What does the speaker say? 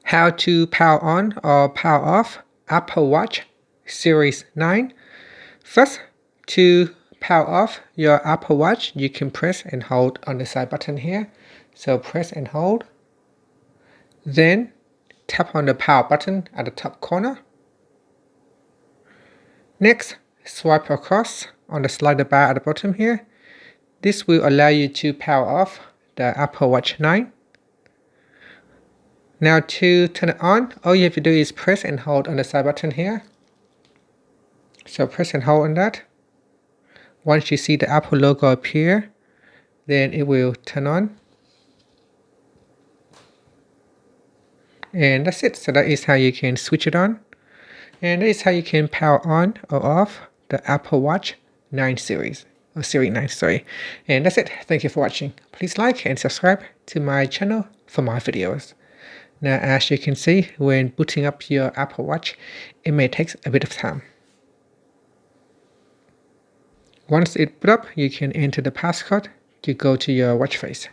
How to power on or power off Apple Watch Series 9. First, to power off your Apple Watch, you can press and hold on the side button here. So press and hold. Then tap on the power button at the top corner. Next, swipe across on the slider bar at the bottom here. This will allow you to power off the Apple Watch 9. Now to turn it on, all you have to do is press and hold on the side button here. So press and hold on that. Once you see the Apple logo appear, then it will turn on. And that's it. So that is how you can switch it on. And that is how you can power on or off the Apple Watch 9 series. Or Series 9, sorry. And that's it. Thank you for watching. Please like and subscribe to my channel for more videos. Now, as you can see, when booting up your Apple Watch, it may take a bit of time. Once it boot up, you can enter the passcode to go to your watch face.